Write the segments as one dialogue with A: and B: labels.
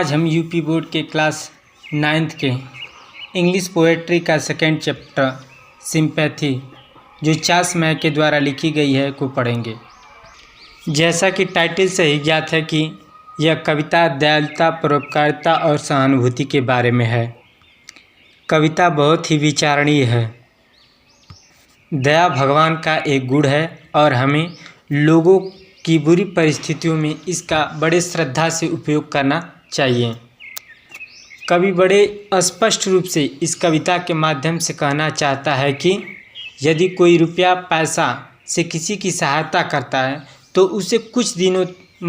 A: आज हम UP board के क्लास 9th के इंग्लिश पोएट्री का सेकेंड चैप्टर सिंपैथी जो चार्ल्स मैक के द्वारा लिखी गई है को पढ़ेंगे। जैसा कि टाइटल से ही ज्ञात है कि यह कविता दयालुता, परोपकारिता और सहानुभूति के बारे में है। कविता बहुत ही विचारणीय है। दया भगवान का एक गुण है और हमें लोगों की बुरी परिस्थितियों में इसका बड़े श्रद्धा से उपयोग करना चाहिए। कवि बड़े स्पष्ट रूप से इस कविता के माध्यम से कहना चाहता है कि यदि कोई रुपया पैसा से किसी की सहायता करता है तो उसे कुछ दिनों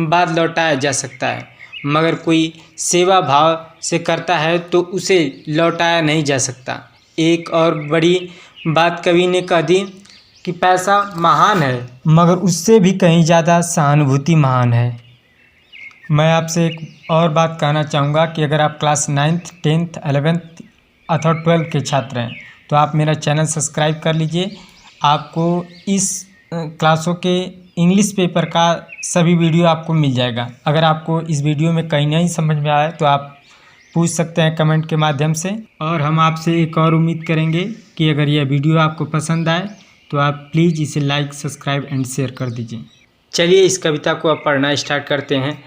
A: बाद लौटाया जा सकता है, मगर कोई सेवा भाव से करता है तो उसे लौटाया नहीं जा सकता। एक और बड़ी बात कवि ने कह दी कि पैसा महान है, मगर उससे भी कहीं ज़्यादा सहानुभूति महान है। मैं आपसे एक और बात कहना चाहूँगा कि अगर आप क्लास 9th, 10th, 11th अथवा 12th के छात्र हैं तो आप मेरा चैनल सब्सक्राइब कर लीजिए। आपको इस क्लासों के इंग्लिश पेपर का सभी वीडियो आपको मिल जाएगा। अगर आपको इस वीडियो में कहीं नहीं समझ में आया तो आप पूछ सकते हैं कमेंट के माध्यम से। और हम आपसे एक और उम्मीद करेंगे कि अगर यह वीडियो आपको पसंद आए तो आप प्लीज़ इसे लाइक, सब्सक्राइब एंड शेयर कर दीजिए। चलिए इस कविता को अब पढ़ना स्टार्ट करते हैं।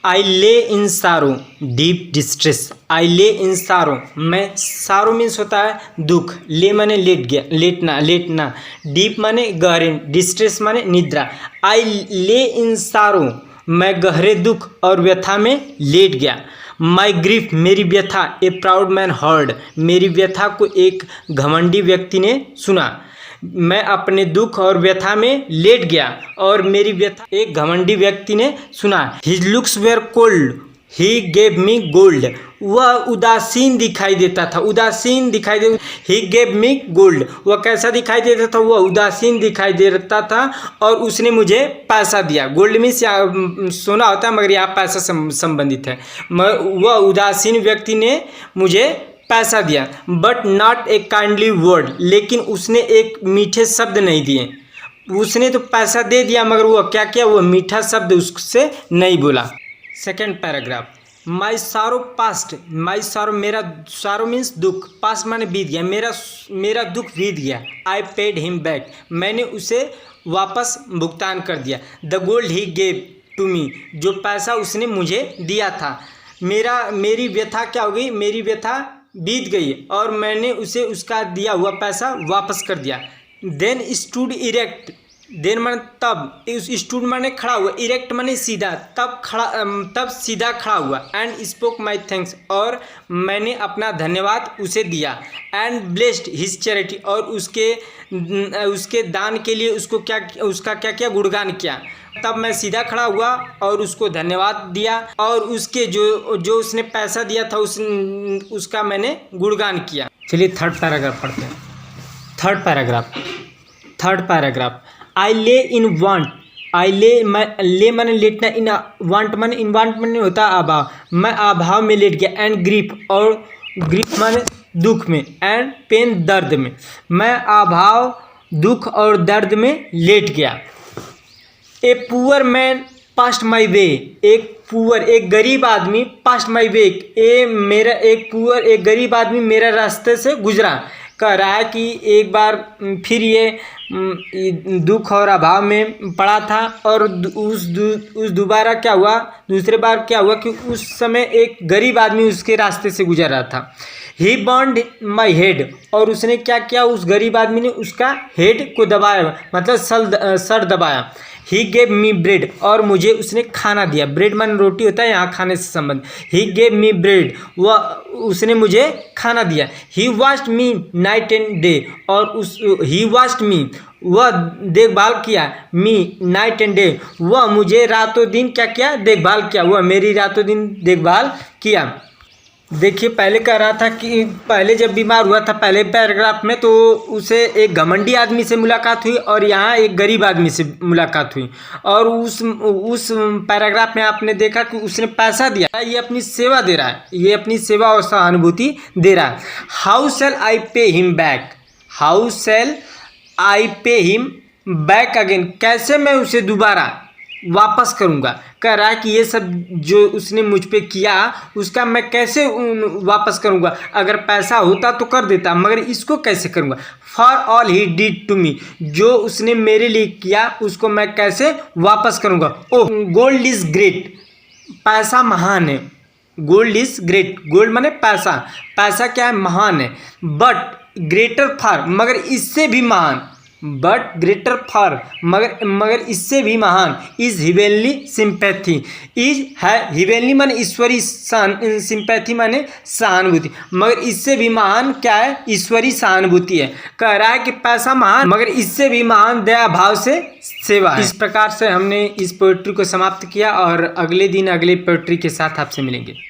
A: आई ले इन सारो डीप डिस्ट्रेस। आई ले इन सारो, मैं सारो मीन्स होता है दुख, ले माने लेट गया, लेटना, डीप माने गहरे, डिस्ट्रेस माने निद्रा। आई ले इन सारो, मैं गहरे दुख और व्यथा में लेट गया। माई ग्रीफ, मेरी व्यथा, ए प्राउड मैन हर्ड, मेरी व्यथा को एक घमंडी व्यक्ति ने सुना। मैं अपने दुख और व्यथा में लेट गया और मेरी व्यथा एक घमंडी व्यक्ति ने सुना। His looks were cold, he gave me gold, वह उदासीन दिखाई देता था, उदासीन दिखाई दे। ही गेव मी गोल्ड, वह कैसा दिखाई देता था? वह उदासीन दिखाई देता था और उसने मुझे पैसा दिया। गोल्ड मीन्स सोना होता है, मगर यहाँ पैसा संबंधित है। वह उदासीन व्यक्ति ने मुझे पैसा दिया। But not a kindly word, लेकिन उसने एक मीठे शब्द नहीं दिए। उसने तो पैसा दे दिया मगर वह क्या किया? वह मीठा शब्द उससे नहीं बोला। Second paragraph. माई सारो पास्ट, माई सारो, मेरा सारो मीन्स दुख, पास्ट माने बीत गया, मेरा दुख बीत गया। आई पेड हिम बैक, मैंने उसे वापस भुगतान कर दिया। The gold he gave to me, जो पैसा उसने मुझे दिया था। मेरी व्यथा क्या हो गई? मेरी व्यथा बीत गई और मैंने उसे उसका दिया हुआ पैसा वापस कर दिया। देन स्टूड इरेक्ट, देन माने तब, स्टूड माने खड़ा हुआ, इरेक्ट माने सीधा, तब सीधा खड़ा हुआ। एंड स्पोक माई थैंक्स, और मैंने अपना धन्यवाद उसे दिया। एंड ब्लेस्ड हिज चैरिटी, और उसके दान के लिए उसका क्या किया? गुणगान किया। तब मैं सीधा खड़ा हुआ और उसको धन्यवाद दिया और उसके जो उसने पैसा दिया था उसका मैंने गुणगान किया। चलिए थर्ड पैराग्राफ पढ़ते हैं। Third paragraph. आई ले इन वांट, आई ले माने लेटना, इन वांट माने, इन वांट माने होता अभाव, मैं अभाव में लेट गया। एंड ग्रीफ, और ग्रीफ माने दुख में, एंड पेन दर्द में, मैं अभाव, दुख और दर्द में लेट गया। ए पुअर मैन पास्ट माई वे, एक गरीब आदमी पास्ट माई वे, एक गरीब आदमी मेरा रास्ते से गुजरा। कह रहा है कि एक बार फिर ये दुख और अभाव में पड़ा था और दूसरी बार क्या हुआ कि उस समय एक गरीब आदमी उसके रास्ते से गुजर रहा था। ही बर्न्ड माई हेड, और उसने क्या किया? उस गरीब आदमी ने उसका हेड को दबाया, मतलब सर दबाया। ही गेव मी ब्रेड, और मुझे उसने खाना दिया। ब्रेड माने रोटी होता है, यहाँ खाने से संबंध। ही गेव मी ब्रेड, वह उसने मुझे खाना दिया। He washed me night and day, और ही वॉश्ड मी, वह देखभाल किया। मी नाइट एंड डे, वह मुझे रातों दिन क्या किया? देखभाल किया। वह मेरी रातों दिन देखभाल किया। देखिए पहले कह रहा था कि पहले जब बीमार हुआ था पहले पैराग्राफ में तो उसे एक घमंडी आदमी से मुलाकात हुई और यहाँ एक गरीब आदमी से मुलाकात हुई। और उस पैराग्राफ में आपने देखा कि उसने पैसा दिया, ये अपनी सेवा दे रहा है, ये अपनी सेवा और सहानुभूति दे रहा है। How shell I pay him back, how shell I pay him back again, कैसे मैं उसे दोबारा वापस करूँगा। कह रहा है कि ये सब जो उसने मुझ पे किया उसका मैं कैसे वापस करूँगा। अगर पैसा होता तो कर देता, मगर इसको कैसे करूँगा। For all he did to me, जो उसने मेरे लिए किया उसको मैं कैसे वापस करूँगा। ओह गोल्ड इज ग्रेट, पैसा महान है। गोल्ड इज ग्रेट, गोल्ड माने पैसा, पैसा क्या है, महान है। बट ग्रेटर फॉर, मगर इससे भी महान, बट ग्रेटर फॉर मगर इससे भी महान, इज हिवेनली सिंपैथी। इज है हिवेनली माने ईश्वरी, सिंपैथी माने सहानुभूति, मगर इससे भी महान क्या है, ईश्वरी सहानुभूति है। कह रहा है कि पैसा महान, मगर इससे भी महान दया भाव से सेवा है। इस प्रकार से हमने इस पोएट्री को समाप्त किया और अगले दिन अगले पोएट्री के साथ आपसे मिलेंगे।